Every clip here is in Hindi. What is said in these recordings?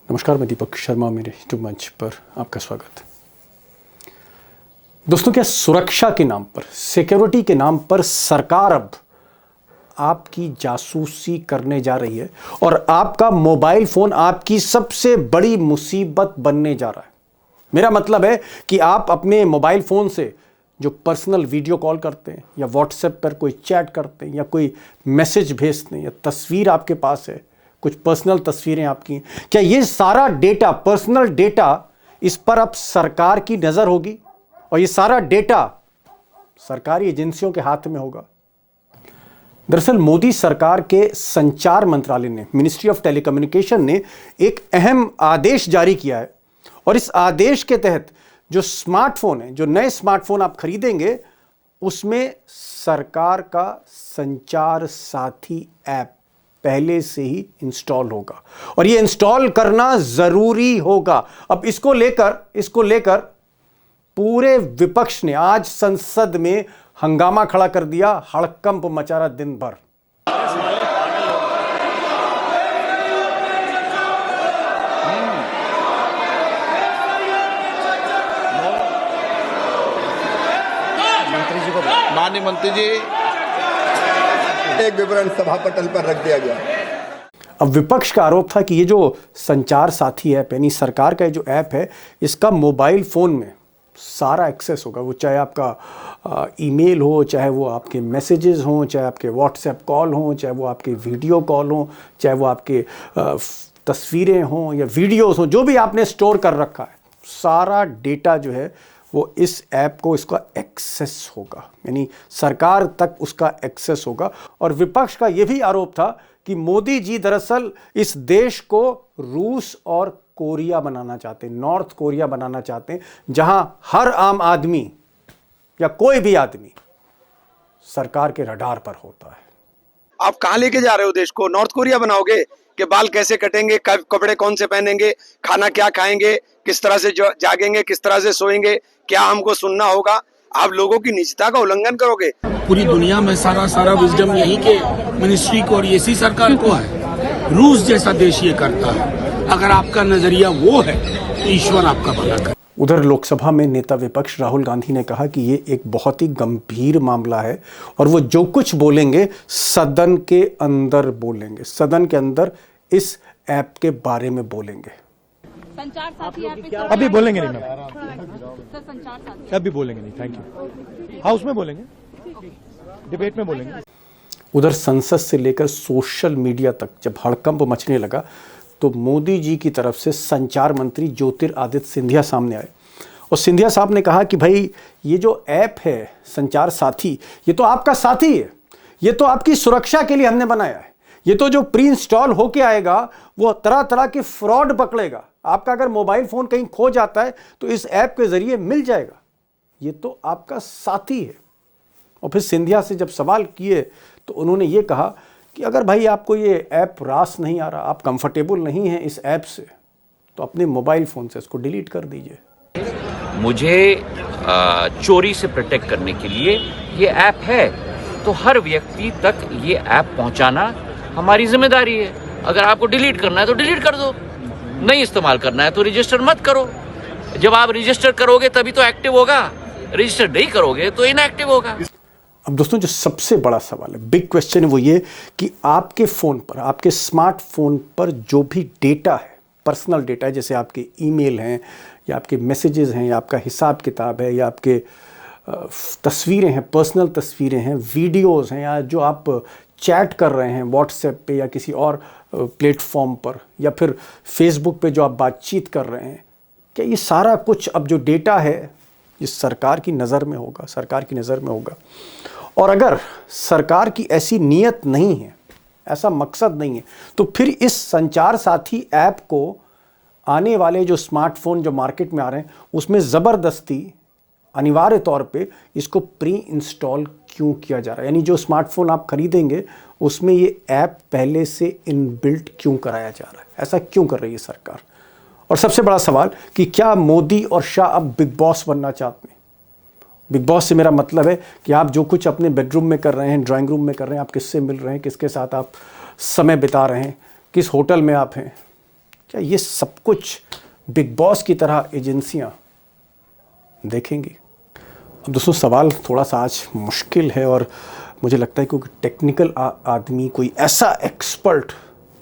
नमस्कार, मैं दीपक शर्मा, मेरे यूट्यूब मंच पर आपका स्वागत है। दोस्तों, क्या सुरक्षा के नाम पर, सिक्योरिटी के नाम पर सरकार अब आपकी जासूसी करने जा रही है और आपका मोबाइल फोन आपकी सबसे बड़ी मुसीबत बनने जा रहा है। मेरा मतलब है कि आप अपने मोबाइल फोन से जो पर्सनल वीडियो कॉल करते हैं या व्हाट्सएप पर कोई चैट करते हैं या कोई मैसेज भेजते हैं या तस्वीर आपके पास है, कुछ पर्सनल तस्वीरें आपकी, क्या ये सारा डेटा, पर्सनल डेटा, इस पर अब सरकार की नजर होगी और ये सारा डेटा सरकारी एजेंसियों के हाथ में होगा? दरअसल मोदी सरकार के संचार मंत्रालय ने, मिनिस्ट्री ऑफ टेलीकम्युनिकेशन ने एक अहम आदेश जारी किया है और इस आदेश के तहत जो स्मार्टफोन है, जो नए स्मार्टफोन आप खरीदेंगे, उसमें सरकार का संचार साथी ऐप पहले से ही इंस्टॉल होगा और ये इंस्टॉल करना जरूरी होगा। अब इसको लेकर पूरे विपक्ष ने आज संसद में हंगामा खड़ा कर दिया, हड़कंप मचा रहा दिन भर। मंत्री जी को, माननीय मंत्री जी, एक विवरण सभा पटल पर रख दिया गया। अब विपक्ष का आरोप था कि ये जो संचार साथी ऐप, यानी सरकार का जो ऐप है, इसका मोबाइल फोन में सारा एक्सेस होगा। वो चाहे आपका ईमेल हो, चाहे वो आपके मैसेजेस हों, चाहे आपके व्हाट्सएप कॉल हों, चाहे वो आपके वीडियो कॉल हों, चाहे वो आपके तस्वीरें हों या वीडियोस हों, जो भी आपने स्टोर कर रखा है, सारा डेटा जो है वो इस ऐप को, इसका एक्सेस होगा, यानी सरकार तक उसका एक्सेस होगा। और विपक्ष का यह भी आरोप था कि मोदी जी दरअसल इस देश को रूस और कोरिया बनाना चाहते हैं, नॉर्थ कोरिया बनाना चाहते हैं, जहां हर आम आदमी या कोई भी आदमी सरकार के रडार पर होता है। आप कहां लेके जा रहे हो देश को? नॉर्थ कोरिया बनाओगे कि बाल कैसे कटेंगे, कपड़े कौन से पहनेंगे, खाना क्या खाएंगे, किस तरह से जागेंगे, किस तरह से सोएंगे, क्या हमको सुनना होगा? आप लोगों की निजता का उल्लंघन करोगे। पूरी दुनिया में सारा विजडम यही के मिनिस्ट्री को और इसी सरकार को है। रूस जैसा देश ये करता है। अगर आपका नजरिया वो है तो ईश्वर आपका भला करे। उधर लोकसभा में नेता विपक्ष राहुल गांधी ने कहा कि ये एक बहुत ही गंभीर मामला है और वो जो कुछ बोलेंगे सदन के अंदर बोलेंगे, सदन के अंदर इस ऐप के बारे में बोलेंगे। संचार साथी अभी बोलेंगे नहीं मैम, सर, संचार साथी अभी बोलेंगे नहीं। Thank you. हाउस में बोलेंगे, डिबेट में बोलेंगे। उधर संसद से लेकर सोशल मीडिया तक जब हड़कंप मचने लगा तो मोदी जी की तरफ से संचार मंत्री ज्योतिरादित्य सिंधिया सामने आए और सिंधिया साहब ने कहा कि भाई, ये जो ऐप है संचार साथी, ये तो आपका साथी है, ये तो आपकी सुरक्षा के लिए हमने बनाया है। ये तो जो प्री इंस्टॉल होके आएगा वो तरह तरह के फ्रॉड पकड़ेगा। आपका अगर मोबाइल फोन कहीं खो जाता है तो इस ऐप के जरिए मिल जाएगा। ये तो आपका साथी है। और फिर सिंधिया से जब सवाल किए तो उन्होंने ये कहा कि अगर भाई आपको ये ऐप रास नहीं आ रहा, आप कंफर्टेबल नहीं हैं इस ऐप से, तो अपने मोबाइल फोन से इसको डिलीट कर दीजिए। मुझे चोरी से प्रोटेक्ट करने के लिए ये ऐप है, तो हर व्यक्ति तक ये ऐप पहुंचाना हमारी जिम्मेदारी है। अगर आपको डिलीट करना है तो डिलीट कर दो, नहीं इस्तेमाल करना है तो रजिस्टर मत करो। जब आप रजिस्टर करोगे तभी तो एक्टिव होगा, रजिस्टर नहीं करोगे तो इनएक्टिव होगा। अब दोस्तों, जो सबसे बड़ा सवाल है, बिग क्वेश्चन है, वो ये कि आपके फ़ोन पर, आपके स्मार्टफोन पर जो भी डेटा है, पर्सनल डेटा है, जैसे आपके ईमेल हैं या आपके मैसेजेस हैं या आपका हिसाब किताब है या आपके तस्वीरें हैं, पर्सनल तस्वीरें हैं, वीडियोस हैं, या जो आप चैट कर रहे हैं व्हाट्सएप पे या किसी और प्लेटफॉर्म पर, या फिर फेसबुक पे जो आप बातचीत कर रहे हैं, क्या ये सारा कुछ अब जो डेटा है ये सरकार की नज़र में होगा, सरकार की नज़र में होगा? और अगर सरकार की ऐसी नीयत नहीं है, ऐसा मकसद नहीं है, तो फिर इस संचार साथी ऐप को आने वाले जो स्मार्टफोन जो मार्केट में आ रहे हैं उसमें ज़बरदस्ती अनिवार्य तौर पे इसको प्री इंस्टॉल क्यों किया जा रहा है? यानी जो स्मार्टफोन आप खरीदेंगे उसमें ये ऐप पहले से इनबिल्ट क्यों कराया जा रहा है? ऐसा क्यों कर रही है सरकार? और सबसे बड़ा सवाल कि क्या मोदी और शाह अब बिग बॉस बनना चाहते हैं? बिग बॉस से मेरा मतलब है कि आप जो कुछ अपने बेडरूम में कर रहे हैं, ड्राइंग रूम में कर रहे हैं, आप किससे मिल रहे हैं, किसके साथ आप समय बिता रहे हैं, किस होटल में आप हैं, क्या ये सब कुछ बिग बॉस की तरह एजेंसियां देखेंगी? अब दोस्तों सवाल थोड़ा सा आज मुश्किल है और मुझे लगता है कि कोई टेक्निकल आदमी, कोई ऐसा एक्सपर्ट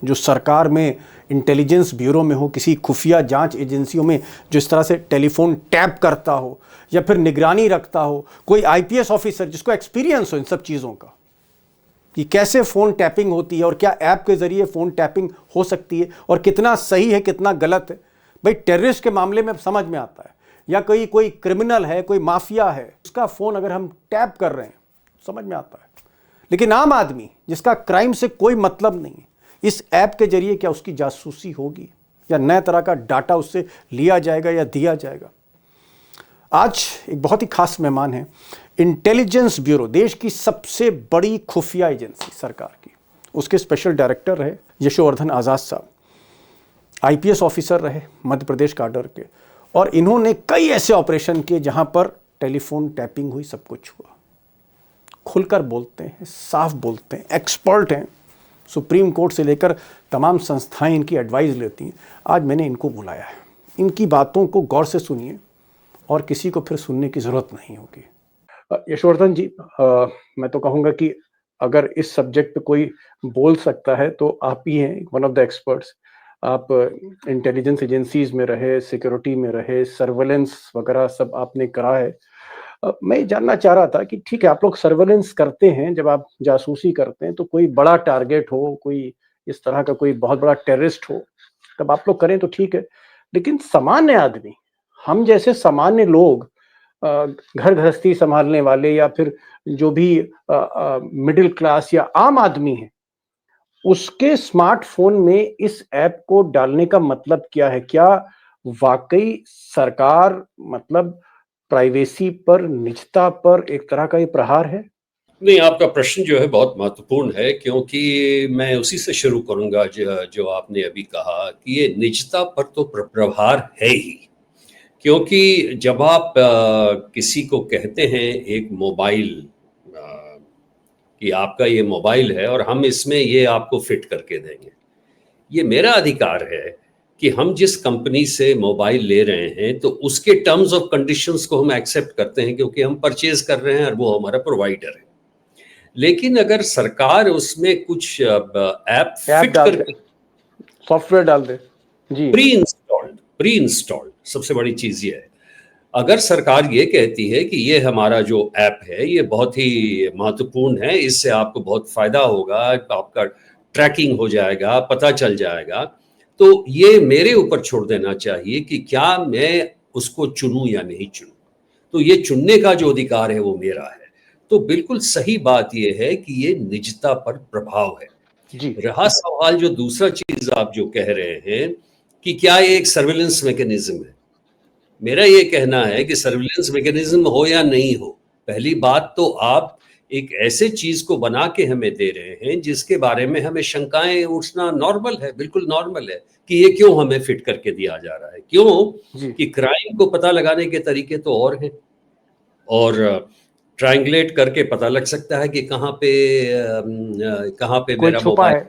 जो सरकार में इंटेलिजेंस ब्यूरो में हो, किसी खुफिया जांच एजेंसियों में जो इस तरह से टेलीफोन टैप करता हो या फिर निगरानी रखता हो, कोई आईपीएस ऑफिसर जिसको एक्सपीरियंस हो इन सब चीज़ों का कि कैसे फ़ोन टैपिंग होती है और क्या ऐप के ज़रिए फ़ोन टैपिंग हो सकती है और कितना सही है कितना गलत है। भाई टेररिस्ट के मामले में समझ में आता है, या कोई क्रिमिनल है, कोई माफिया है, उसका फ़ोन अगर हम टैप कर रहे हैं समझ में आता है। लेकिन आम आदमी जिसका क्राइम से कोई मतलब नहीं है, इस ऐप के जरिए क्या उसकी जासूसी होगी या नए तरह का डाटा उससे लिया जाएगा या दिया जाएगा? आज एक बहुत ही खास मेहमान है। इंटेलिजेंस ब्यूरो, देश की सबसे बड़ी खुफिया एजेंसी सरकार की, उसके स्पेशल डायरेक्टर रहे यशोवर्धन आज़ाद साहब, आईपीएस ऑफिसर रहे मध्य प्रदेश काडर के, और इन्होंने कई ऐसे ऑपरेशन किए जहां पर टेलीफोन टैपिंग हुई, सब कुछ हुआ। खुलकर बोलते हैं, साफ बोलते हैं, एक्सपर्ट हैं, सुप्रीम कोर्ट से लेकर तमाम संस्थाएं इनकी एडवाइस लेती हैं। आज मैंने इनको बुलाया है, इनकी बातों को गौर से सुनिए और किसी को फिर सुनने की ज़रूरत नहीं होगी। यशोवर्धन जी, मैं तो कहूँगा कि अगर इस सब्जेक्ट पे कोई बोल सकता है तो आप ही हैं, वन ऑफ द एक्सपर्ट्स। आप इंटेलिजेंस एजेंसीज में रहे, सिक्योरिटी में रहे, सर्वेलेंस वगैरह सब आपने करा है। मैं जानना चाह रहा था कि ठीक है, आप लोग सर्वेलेंस करते हैं, जब आप जासूसी करते हैं तो कोई बड़ा टारगेट हो, कोई इस तरह का कोई बहुत बड़ा टेररिस्ट हो, तब आप लोग करें तो ठीक है। लेकिन सामान्य आदमी, हम जैसे सामान्य लोग, घर गृहस्थी संभालने वाले या फिर जो भी मिडिल क्लास या आम आदमी है, उसके स्मार्टफोन में इस ऐप को डालने का मतलब क्या है? क्या वाकई सरकार मतलब प्राइवेसी पर, निजता पर एक तरह का ये प्रहार है? नहीं, आपका प्रश्न जो है बहुत महत्वपूर्ण है, क्योंकि मैं उसी से शुरू करूंगा जो आपने अभी कहा कि ये निजता पर तो प्रहार है ही। क्योंकि जब आप किसी को कहते हैं एक मोबाइल, कि आपका ये मोबाइल है और हम इसमें ये आपको फिट करके देंगे, ये मेरा अधिकार है कि हम जिस कंपनी से मोबाइल ले रहे हैं तो उसके टर्म्स ऑफ कंडीशंस को हम एक्सेप्ट करते हैं, क्योंकि हम परचेज कर रहे हैं और वो हमारा प्रोवाइडर है। लेकिन अगर सरकार उसमें कुछ ऐप फिट करके सॉफ्टवेयर डाल दे, जी, प्री इंस्टॉल्ड, सबसे बड़ी चीज ये है। अगर सरकार ये कहती है कि ये हमारा जो ऐप है ये बहुत ही महत्वपूर्ण है, इससे आपको बहुत फायदा होगा, आपका ट्रैकिंग हो जाएगा, पता चल जाएगा, तो ये मेरे ऊपर छोड़ देना चाहिए कि क्या मैं उसको चुनूं या नहीं चुनूं। तो ये चुनने का जो अधिकार है वो मेरा है। तो बिल्कुल सही बात ये है कि ये निजता पर प्रभाव है जी। रहा सवाल जो दूसरा चीज आप जो कह रहे हैं कि क्या ये एक सर्विलेंस मैकेनिज्म है, मेरा ये कहना है कि सर्विलेंस मैकेनिज्म हो या नहीं हो, पहली बात तो आप एक ऐसे चीज को बना के हमें दे रहे हैं जिसके बारे में हमें शंकाएं उठना नॉर्मल है, बिल्कुल नॉर्मल है कि ये क्यों हमें फिट करके दिया जा रहा है। क्यों? कि क्राइम को पता लगाने के तरीके तो और हैं, और ट्रायंगुलेट करके पता लग सकता है कि कहाँ पे मेरा मोबाइल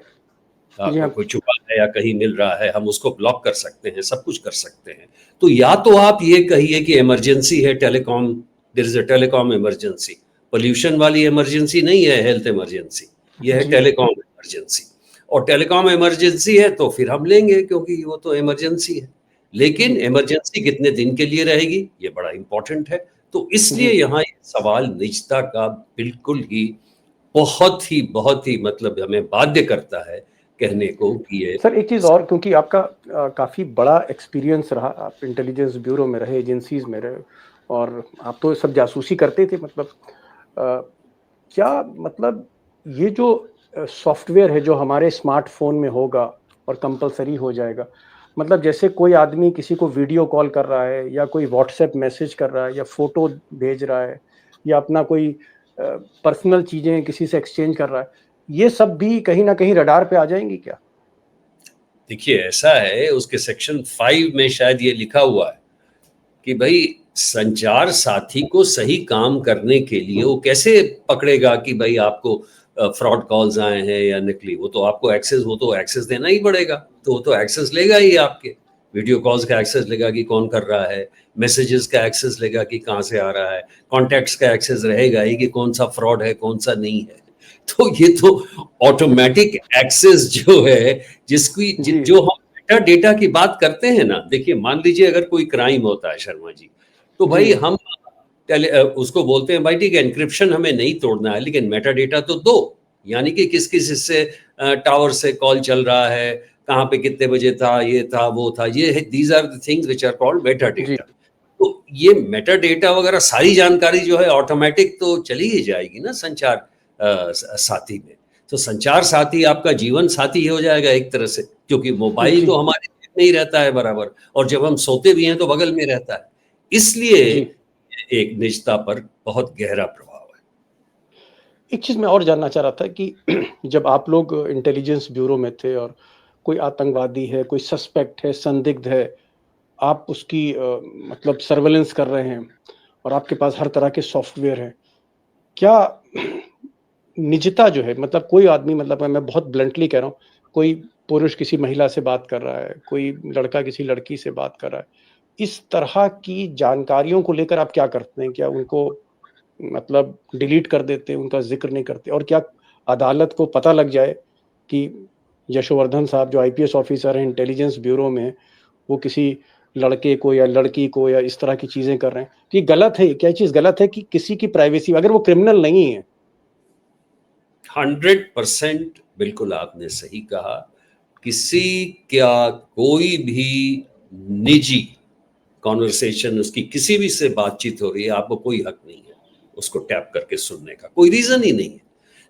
कोई छुपा है या कहीं मिल रहा है, हम उसको ब्लॉक कर सकते हैं, सब कुछ कर सकते हैं। तो या तो आप ये कहिए कि इमरजेंसी है telecom, there is a telecom emergency, pollution वाली इमरजेंसी नहीं है हेल्थ इमरजेंसी, ये है टेलीकॉम इमरजेंसी, और टेलीकॉम इमरजेंसी है तो फिर हम लेंगे क्योंकि वो तो इमरजेंसी है। लेकिन इमरजेंसी कितने दिन के लिए रहेगी ये बड़ा इंपॉर्टेंट है। तो इसलिए यहाँ सवाल निजता का बिल्कुल ही बहुत ही मतलब हमें बाध्य करता है कहने को कि ये। सर एक चीज़ और, क्योंकि आपका काफ़ी बड़ा एक्सपीरियंस रहा, आप इंटेलिजेंस ब्यूरो में रहे, एजेंसीज में रहे, और आप तो सब जासूसी करते थे, मतलब क्या मतलब ये जो सॉफ्टवेयर है जो हमारे स्मार्टफोन में होगा और कंपलसरी हो जाएगा, मतलब जैसे कोई आदमी किसी को वीडियो कॉल कर रहा है या कोई व्हाट्सएप मैसेज कर रहा है या फोटो भेज रहा है या अपना कोई पर्सनल चीज़ें किसी से एक्सचेंज कर रहा है, ये सब भी कहीं ना कहीं रडार पे आ जाएंगी क्या? देखिए ऐसा है, उसके सेक्शन 5 में शायद ये लिखा हुआ है कि भाई संचार साथी को सही काम करने के लिए वो कैसे पकड़ेगा कि भाई आपको फ्रॉड कॉल्स आए हैं या नकली, वो तो आपको एक्सेस देना ही पड़ेगा, तो वो तो एक्सेस लेगा ही, आपके वीडियो कॉल्स का एक्सेस लेगा कि कौन कर रहा है, मैसेजेस का एक्सेस लेगा कि कहाँ से आ रहा है, कॉन्टैक्ट्स का एक्सेस रहेगा ही कि कौन सा फ्रॉड है कौन सा नहीं है। तो ये तो ऑटोमेटिक एक्सेस जो है, जो हम डेटा की बात करते हैं ना, देखिए मान लीजिए अगर कोई क्राइम होता है शर्मा जी, तो भाई हम उसको बोलते हैं भाई ठीक है, एनक्रिप्शन हमें नहीं तोड़ना है, लेकिन मेटा डेटा तो दो, यानी कि किस किस हिस्से टावर से कॉल चल रहा है, कहाँ पे कितने बजे था, ये था वो था, ये है, these are the things which are called meta data. तो ये मेटा डेटा वगैरह सारी जानकारी जो है ऑटोमेटिक तो चली ही जाएगी ना संचार साथी में। तो संचार साथी आपका जीवन साथी हो जाएगा एक तरह से, क्योंकि मोबाइल तो हमारे में ही रहता है बराबर, और जब हम सोते भी हैं तो बगल में रहता है, इसलिए एक निजता पर बहुत गहरा प्रभाव है। एक चीज़ मैं और जानना चाह रहा था कि जब आप लोग इंटेलिजेंस ब्यूरो में थे और कोई आतंकवादी है, कोई सस्पेक्ट है, संदिग्ध है, आप उसकी मतलब सर्वेलेंस कर रहे हैं और आपके पास हर तरह के सॉफ्टवेयर हैं, क्या निजता जो है, मतलब कोई आदमी, मतलब मैं बहुत ब्लंटली कह रहा हूँ, कोई पुरुष किसी महिला से बात कर रहा है, कोई लड़का किसी लड़की से बात कर रहा है, इस तरह की जानकारियों को लेकर आप क्या करते हैं? क्या उनको मतलब डिलीट कर देते हैं, उनका जिक्र नहीं करते? और क्या अदालत को पता लग जाए कि यशोवर्धन साहब जो आईपीएस ऑफिसर हैं इंटेलिजेंस ब्यूरो में, वो किसी लड़के को या लड़की को या इस तरह की चीजें कर रहे हैं, कि गलत है? क्या चीज गलत है कि किसी की प्राइवेसी, अगर वो क्रिमिनल नहीं है? 100% बिल्कुल आपने सही कहा। किसी क्या कोई भी निजी कॉन्वर्सेशन, उसकी किसी भी से बातचीत हो रही है, आपको कोई हक नहीं है उसको टैप करके सुनने का, कोई रीजन ही नहीं है।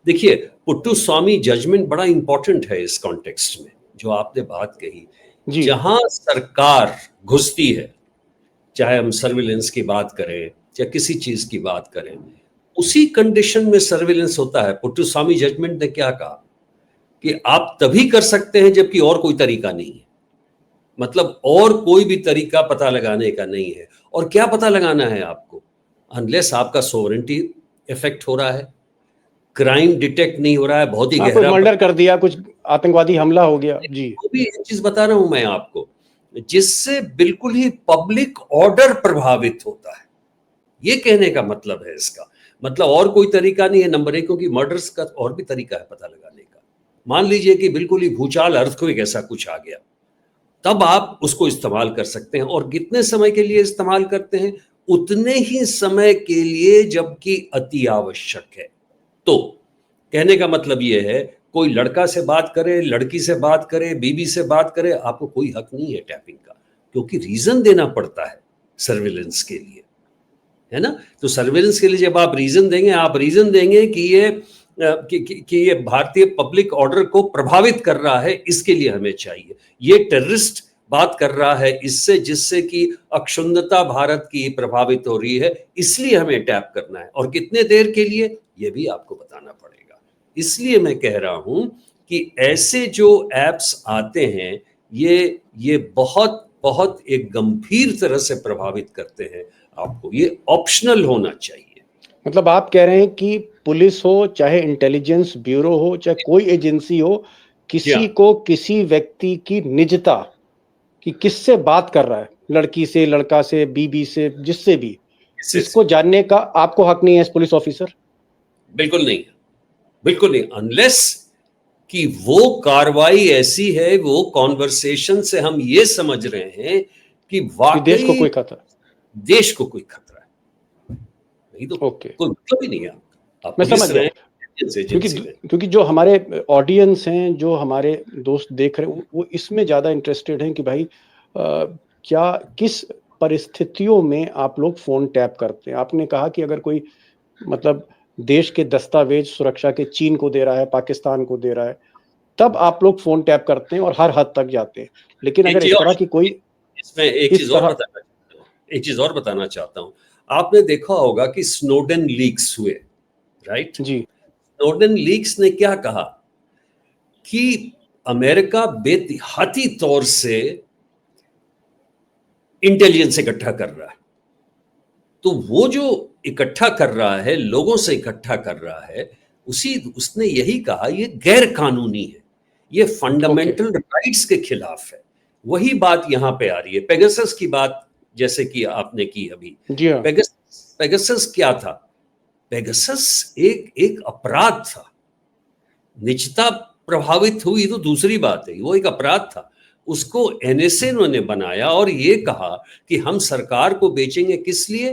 देखिए, पुट्टू स्वामी जजमेंट बड़ा इंपॉर्टेंट है इस कॉन्टेक्स्ट में, जो आपने बात कही, जहां सरकार घुसती है, चाहे हम सर्विलेंस की बात करें या किसी चीज की बात करें, उसी कंडीशन में सर्विलेंस होता है। पुट्टू स्वामी जजमेंट ने क्या कहा कि आप तभी कर सकते हैं जबकि और कोई तरीका नहीं है, मतलब और कोई भी तरीका पता लगाने का नहीं है। और क्या पता लगाना है आपको? अनलेस आपका सोवरेंटी इफेक्ट हो रहा है, क्राइम डिटेक्ट नहीं हो रहा है, बहुत ही गहरा मर्डर कर दिया, कुछ आतंकवादी हमला हो गया, जी, वो भी एक चीज बता रहा हूं मैं आपको, जिससे बिल्कुल ही पब्लिक ऑर्डर प्रभावित होता है। ये कहने का मतलब है इसका, मतलब और कोई तरीका नहीं है नंबर एक, क्योंकि मर्डर्स का और भी तरीका है पता लगाने का। मान लीजिए कि बिल्कुल ही भूचाल, अर्थक्वेक ऐसा कुछ आ गया, तब आप उसको इस्तेमाल कर सकते हैं। और कितने समय के लिए इस्तेमाल करते हैं? उतने ही समय के लिए जबकि अति आवश्यक है। तो कहने का मतलब यह है, कोई लड़का से बात करे, लड़की से बात करे, बीबी से बात करे, आपको कोई हक नहीं है टैपिंग का, क्योंकि रीजन देना पड़ता है सर्विलेंस के लिए, है ना। तो सर्विलेंस के लिए जब आप रीजन देंगे कि ये भारतीय पब्लिक ऑर्डर को प्रभावित कर रहा है, इसके लिए हमें चाहिए। ये टेररिस्ट बात कर रहा है इससे, जिससे कि अक्षुण्णता भारत की प्रभावित हो रही है, इसलिए हमें टैप करना है। और कितने देर के लिए, ये भी आपको बताना पड़ेगा। इसलिए मैं कह रहा हूं कि ऐसे जो एप्स आते हैं, ये बहुत बहुत एक गंभीर तरह से प्रभावित करते हैं आपको। ये ऑप्शनल होना चाहिए। मतलब आप कह रहे हैं कि पुलिस हो, चाहे इंटेलिजेंस ब्यूरो हो, चाहे कोई एजेंसी हो, किसी को किसी व्यक्ति की निजता, कि किससे बात कर रहा है, लड़की से, लड़का से, बीबी से, जिससे भी, इसको जानने का आपको हक नहीं है एज पुलिस ऑफिसर? बिल्कुल नहीं, बिल्कुल नहीं, अनलेस कि वो कार्रवाई ऐसी है, वो कॉन्वर्सेशन से हम ये समझ रहे हैं कि वाकई देश को कोई खतरा है। नहीं तो कोई मतलब ही नहीं है। मैं समझ गया, क्योंकि जो हमारे ऑडियंस हैं, जो हमारे दोस्त देख रहे हैं, वो इसमें ज्यादा इंटरेस्टेड हैं कि भाई क्या किस परिस्थितियों में आप लोग फोन टैप करते हैं। आपने कहा कि अगर कोई मतलब देश के दस्तावेज सुरक्षा के चीन को दे रहा है, पाकिस्तान को दे रहा है, तब आप लोग फोन टैप करते हैं और हर हद तक जाते हैं। लेकिन अगर इस तरह की कोई, इसमें एक चीज और बताना चाहता हूं। आपने देखा होगा कि स्नोडेन लीक्स हुए, राइट जी। स्नोडेन लीक्स ने क्या कहा कि अमेरिका बेतिहाती तौर से इंटेलिजेंस इकट्ठा कर रहा है। तो वो जो इकट्ठा कर रहा है, लोगों से इकट्ठा कर रहा है, उसने यही कहा ये गैर कानूनी है, ये फंडामेंटल राइट्स के खिलाफ है। वही बात यहाँ पे आ रही है। पेगासस की बात जैसे कि आपने की अभी, जी हाँ। पेगासस क्या था? पेगासस एक अपराध था। निजता प्रभावित हुई तो दूसरी बात है, वो एक अपराध था। उसको एनएसए ने बनाया और ये कहा कि हम सरकार को बेचेंगे, किस लिए?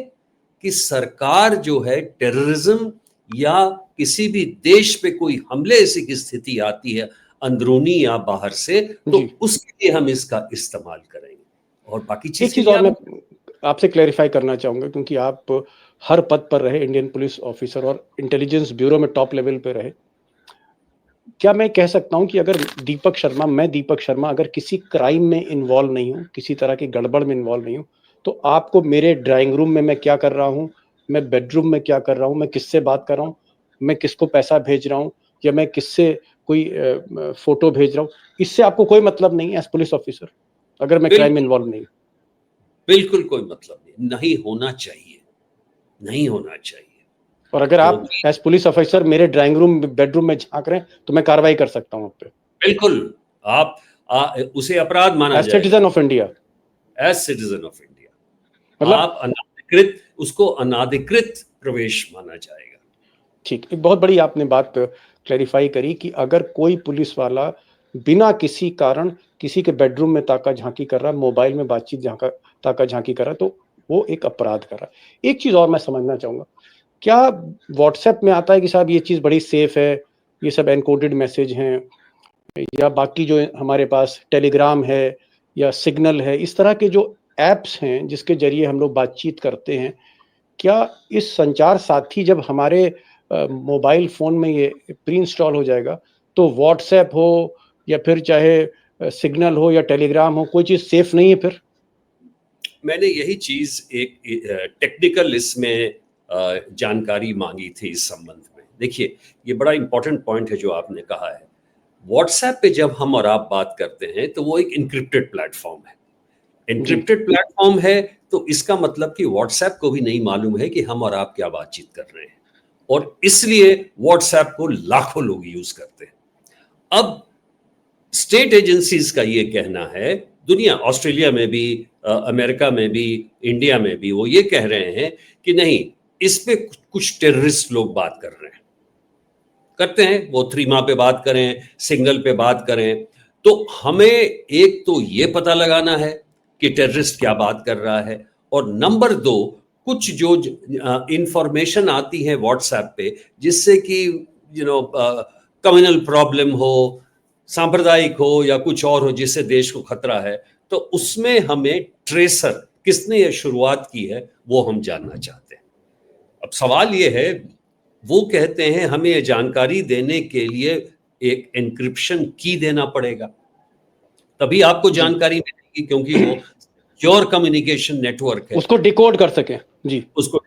कि सरकार जो है टेररिज्म या किसी भी देश पे कोई हमले ऐसी की स्थिति आती है अंदरूनी या बाहर से, तो उसके लिए हम इसका इस्तेमाल करेंगे। और बाकी एक चीज और मैं आपसे क्लैरिफाई करना चाहूंगा, क्योंकि आप हर पद पर रहे, इंडियन पुलिस ऑफिसर और इंटेलिजेंस ब्यूरो में टॉप लेवल पे रहे। क्या मैं कह सकता हूं कि अगर मैं दीपक शर्मा अगर किसी क्राइम में इन्वॉल्व नहीं हूं, किसी तरह की गड़बड़ में इन्वॉल्व नहीं हूं, तो आपको मेरे ड्राइंग रूम में मैं क्या कर रहा हूं, मैं बेडरूम में क्या कर रहा हूं, मैं किससे बात कर रहा हूं, मैं किसको पैसा भेज रहा हूं, या मैं किससे कोई फोटो भेज रहा हूं, इससे आपको कोई मतलब नहीं है एज पुलिस ऑफिसर, अगर मैं क्राइम में इन्वॉल्व नहीं हूं? बिल्कुल कोई मतलब नहीं होना चाहिए, नहीं होना चाहिए। और अगर आप एज पुलिस ऑफिसर मेरे ड्राइंग रूम बेडरूम में झांक रहे हैं तो मैं कार्रवाई कर सकता हूं आप पे। बिल्कुल, आप उसे अपराध माना जाएगा। As citizen of India, as citizen of India मतलब आप उसको अनाधिकृत प्रवेश माना जाएगा। ठीक, एक बहुत बड़ी आपने बात क्लैरिफाई करी कि अगर कोई पुलिस वाला बिना किसी कारण किसी के बेडरूम में ताका झांकी कर रहा है, मोबाइल में बातचीत ताका झांकी कर रहा है, तो वो एक अपराध कर रहा है। एक चीज और मैं समझना चाहूंगा, क्या व्हाट्सएप में आता है कि साहब ये चीज बड़ी सेफ है, ये सब एनकोडेड मैसेज हैं, या बाकी जो हमारे पास टेलीग्राम है या सिग्नल है, इस तरह के जो एप्स हैं जिसके जरिए हम लोग बातचीत करते हैं, क्या इस संचार साथी जब हमारे मोबाइल फोन में ये प्री इंस्टॉल हो जाएगा तो व्हाट्सएप हो या फिर चाहे सिग्नल हो या टेलीग्राम हो, कोई चीज सेफ नहीं है फिर? मैंने यही चीज एक टेक्निकल इसमें जानकारी मांगी थी इस संबंध में। देखिए, ये बड़ा इंपॉर्टेंट पॉइंट है जो आपने कहा है। व्हाट्सएप पे जब हम और आप बात करते हैं तो वो एक इनक्रिप्टेड प्लेटफॉर्म है। इनक्रिप्टेड प्लेटफॉर्म है तो इसका मतलब कि व्हाट्सएप को भी नहीं मालूम है कि हम और आप क्या बातचीत कर रहे हैं, और इसलिए व्हाट्सएप को लाखों लोग यूज करते हैं। अब स्टेट एजेंसीज का ये कहना है, दुनिया, ऑस्ट्रेलिया में भी, अमेरिका में भी, इंडिया में भी, वो ये कह रहे हैं कि नहीं, इस पे कुछ टेररिस्ट लोग बात कर रहे हैं, करते हैं, वो थ्रीमा पे बात करें, सिग्नल पे बात करें, तो हमें एक तो ये पता लगाना है कि टेररिस्ट क्या बात कर रहा है, और नंबर 2, कुछ जो इंफॉर्मेशन आती है व्हाट्सएप पे जिससे कि कम्युनल प्रॉब्लम हो, सांप्रदायिक हो या कुछ और हो जिससे देश को खतरा है, तो उसमें हमें ट्रेसर किसने ये शुरुआत की है वो हम जानना चाहते हैं। अब सवाल ये है, वो कहते हैं हमें ये जानकारी देने के लिए एक एन्क्रिप्शन की देना पड़ेगा, तभी आपको जानकारी मिलेगी, क्योंकि वो सिक्योर कम्युनिकेशन नेटवर्क है, उसको डिकोड कर सके जी उसको।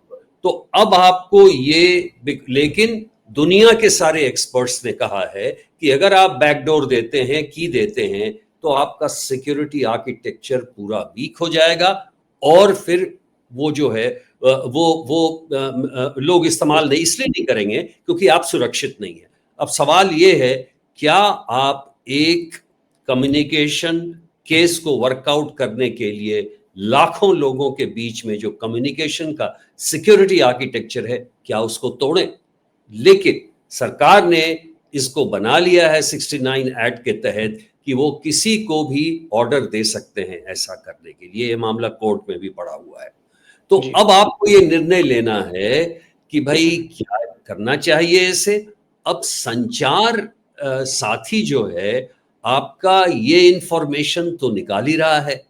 तो अब आपको ये, लेकिन दुनिया के सारे एक्सपर्ट्स ने कहा है कि अगर आप बैकडोर देते हैं, की देते हैं, तो आपका सिक्योरिटी आर्किटेक्चर पूरा वीक हो जाएगा, और फिर वो जो है वो लोग इस्तेमाल इसलिए नहीं करेंगे क्योंकि आप सुरक्षित नहीं है। अब सवाल ये है, क्या आप एक कम्युनिकेशन केस को वर्कआउट करने के लिए लाखों लोगों के बीच में जो कम्युनिकेशन का सिक्योरिटी आर्किटेक्चर है, क्या उसको तोड़ें? लेकिन सरकार ने इसको बना लिया है 69 एक्ट के तहत कि वो किसी को भी ऑर्डर दे सकते हैं ऐसा करने के लिए। ये मामला कोर्ट में भी पड़ा हुआ है। तो अब आपको ये निर्णय लेना है कि भाई क्या करना चाहिए इसे। अब संचार साथी जो है आपका ये इंफॉर्मेशन तो निकाल ही रहा है,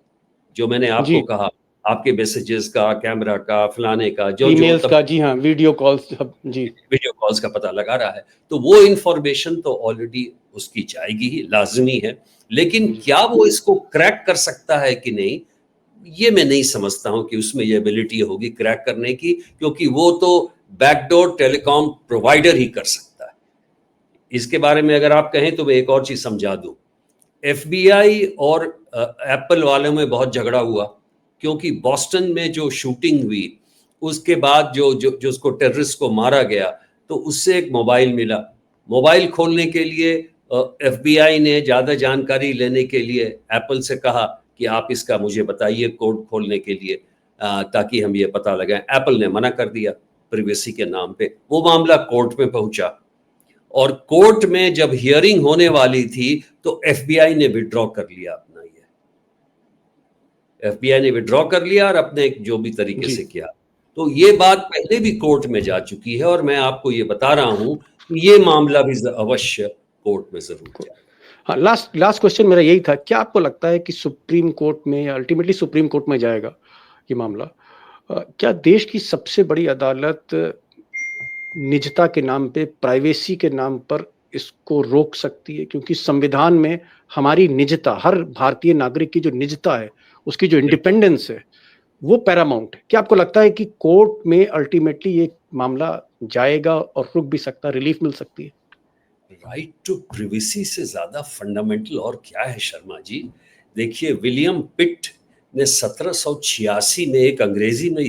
जो मैंने आपको कहा, आपके मैसेजेस का, कैमरा का, फलाने का, जो ईमेल्स का, जी हाँ, वीडियो कॉल्स, जी वीडियो कॉल्स का पता लगा रहा है, तो वो इंफॉर्मेशन तो ऑलरेडी उसकी जाएगी ही, लाजमी है। लेकिन क्या वो इसको क्रैक कर सकता है कि नहीं, ये मैं नहीं समझता हूं कि उसमें ये एबिलिटी होगी क्रैक करने की, क्योंकि वो तो बैकडोर टेलीकॉम प्रोवाइडर ही कर सकता है। इसके बारे में अगर आप कहें तो मैं एक और चीज समझा दूं। FBI और एप्पल वालों में बहुत झगड़ा हुआ, क्योंकि बॉस्टन में जो शूटिंग हुई उसके बाद जो उसको टेररिस्ट को मारा गया, तो उससे एक मोबाइल मिला। मोबाइल खोलने के लिए FBI ने ज़्यादा जानकारी लेने के लिए एप्पल से कहा कि आप इसका मुझे बताइए कोड खोलने के लिए, ताकि हम ये पता लगाएं। एप्पल ने मना कर दिया प्राइवेसी के नाम पे। वो मामला कोर्ट में पहुंचा और कोर्ट में जब हियरिंग होने वाली थी तो FBI ने विड्रॉ कर लिया अपना, ये FBI ने विड्रॉ कर लिया और अपने जो भी तरीके से किया। तो ये बात पहले भी कोर्ट में जा चुकी है और मैं आपको ये बता रहा हूं कि ये मामला भी अवश्य कोर्ट में जरूर जाए। हाँ, लास्ट क्वेश्चन मेरा यही था, क्या आपको लगता है कि सुप्रीम कोर्ट में या अल्टीमेटली सुप्रीम कोर्ट में जाएगा ये मामला? क्या देश की सबसे बड़ी अदालत निजता के नाम पे, प्राइवेसी के नाम पर इसको रोक सकती है? क्योंकि संविधान में हमारी निजता, हर भारतीय नागरिक की जो निजता है, उसकी जो इंडिपेंडेंस है, वो पैरामाउंट है। क्या आपको लगता है कि कोर्ट में अल्टीमेटली ये मामला जाएगा और रुक भी सकता है, रिलीफ मिल सकती है? राइट टू प्रिवेसी से ज्यादा फंडामेंटल और क्या है शर्मा जी? देखिए, विलियम पिट ने 1786 में एक अंग्रेजी में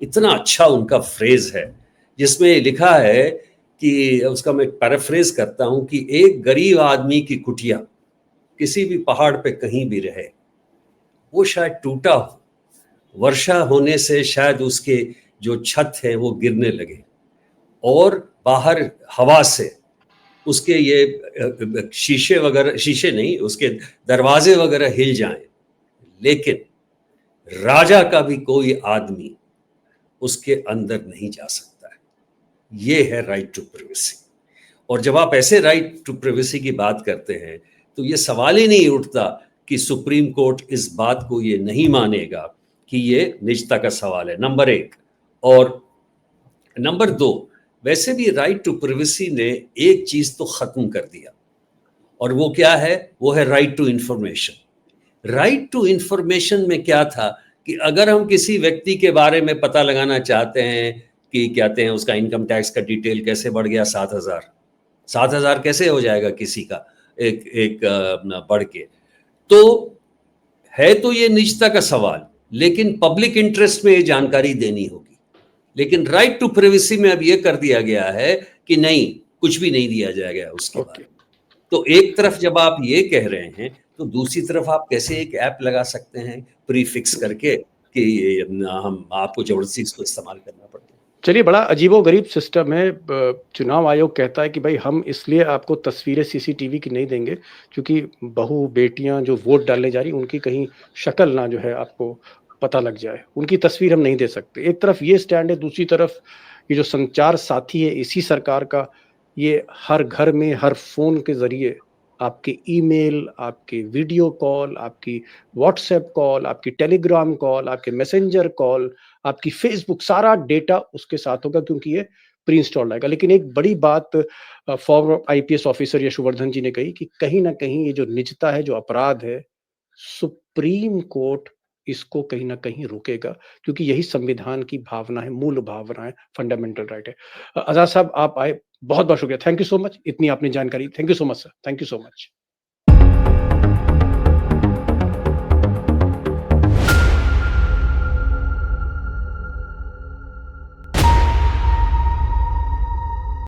इतना अच्छा उनका फ्रेज है जिसमें लिखा है कि, उसका मैं पैराफ्रेज करता हूं, कि एक गरीब आदमी की कुटिया किसी भी पहाड़ पे कहीं भी रहे, वो शायद टूटा हो, वर्षा होने से शायद उसके जो छत है वो गिरने लगे और बाहर हवा से उसके ये शीशे वगैरह, शीशे नहीं, उसके दरवाजे वगैरह हिल जाएं, लेकिन राजा का भी कोई आदमी उसके अंदर नहीं जा सकता है। ये है राइट टू प्राइवेसी। और जब आप ऐसे राइट टू प्राइवेसी की बात करते हैं तो ये सवाल ही नहीं उठता कि सुप्रीम कोर्ट इस बात को ये नहीं मानेगा कि ये निजता का सवाल है, नंबर एक। और नंबर दो, वैसे भी राइट टू प्राइवेसी ने एक चीज तो खत्म कर दिया, और वो क्या है? वो है right to information. Right to information में क्या था कि अगर हम किसी व्यक्ति के बारे में पता लगाना चाहते हैं कि कहते हैं उसका इनकम टैक्स का डिटेल कैसे बढ़ गया 7,000 कैसे हो जाएगा किसी का एक बढ़ के, तो है तो ये निजता का सवाल, लेकिन पब्लिक इंटरेस्ट में ये जानकारी देनी होगी। लेकिन राइट टू प्राइवेसी में अब ये कर दिया गया है कि नहीं, कुछ भी नहीं दिया जाएगा उसके बारे में। तो एक तरफ जब आप ये कह रहे हैं तो दूसरी तरफ आप कैसे एक ऐप लगा सकते हैं प्रीफिक्स करके कि हम आपको जबरदस्ती इसको इस्तेमाल करना पड़ता है? चलिए, बड़ा अजीबोगरीब सिस्टम है। चुनाव आयोग कहता है कि भाई हम इसलिए आपको तस्वीरें सीसीटीवी की नहीं देंगे क्योंकि बहू बेटियां जो वोट डालने जा रही, उनकी कहीं शक्ल ना जो है आपको पता लग जाए, उनकी तस्वीर हम नहीं दे सकते। एक तरफ ये स्टैंड है, दूसरी तरफ ये जो संचार साथी है इसी सरकार का, ये हर घर में, हर फोन के जरिए आपके ईमेल, आपके वीडियो कॉल, आपकी व्हाट्सएप कॉल, आपकी टेलीग्राम कॉल, आपके मैसेंजर कॉल, आपकी फेसबुक, सारा डेटा उसके साथ होगा क्योंकि ये प्री इंस्टॉल्ड आएगा। लेकिन एक बड़ी बात फॉर्मर IPS ऑफिसर यशोवर्धन जी ने कही कि कहीं ना कहीं ये जो निजता है, जो अपराध है, सुप्रीम कोर्ट इसको कहीं ना कहीं रोकेगा क्योंकि यही संविधान की भावना है, मूल भावना है, फंडामेंटल राइट है। आजाद साहब, आप आए, बहुत बहुत शुक्रिया, थैंक यू सो मच, इतनी आपने जानकारी, thank you so much sir, thank you so much.